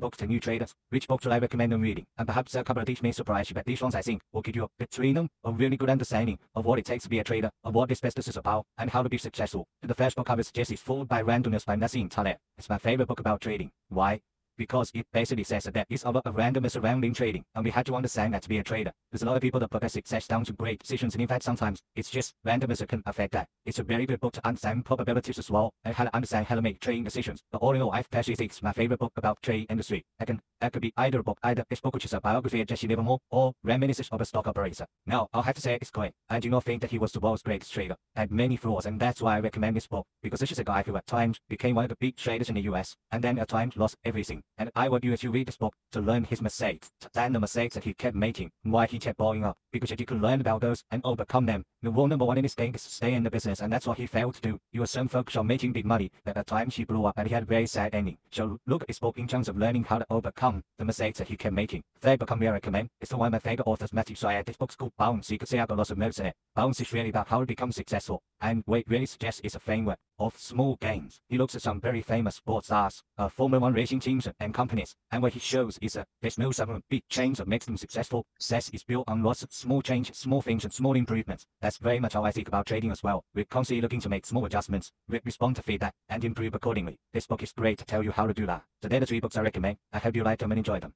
books to new traders. Which books will I recommend them reading? And perhaps a couple of these may surprise you, but these ones I think will give you between them a really good understanding of what it takes to be a trader, of what this business is about, and how to be successful. The first book I would suggest is Fooled by Randomness by Nassim Taleb. It's my favorite book about trading. Why? Because it basically says that there is a lot of randomness surrounding trading, and we had to understand that to be a trader. There's a lot of people that put their success down to great decisions, and in fact sometimes it's just randomness that can affect that. It's a very good book to understand probabilities as well, and how to understand how to make trading decisions. But all in all, I personally think it's my favorite book about trade industry. That could be either a book, either this book which is a biography of Jesse Livermore, or Reminiscences of a Stock Operator. Now, I'll have to say it's great. I do not think that he was the world's greatest trader. Had many flaws, and that's why I recommend this book, because this is a guy who at times became one of the big traders in the US, and then at times lost everything. And I want you as you read this book to learn his mistakes, and the mistakes that he kept making, and why he kept blowing up. Because if you can learn about those and overcome them, the rule number one in this game is to stay in the business, and that's what he failed to do. He was so focused on making big money that at times he blew up, and he had a very sad ending. So look at this book in terms of learning how to overcome the mistakes that he kept making. Third book I recommend is one of my favorite authors, Matthew Syed. This book's called Bounce. So you could say I've got lots of notes in it. Bounce is really about how to become successful, and what it really suggests is a framework of small gains. He looks at some very famous sports stars, Formula 1 racing teams and companies, and what he shows is that there's no sudden big change that makes them successful. Success is built on lots of small changes, small things, and small improvements. That's very much how I think about trading as well. We're constantly looking to make small adjustments, respond to feedback, and improve accordingly. This book is great to tell you how to do that. So they're the 3 books I recommend. I hope you like them and enjoy them.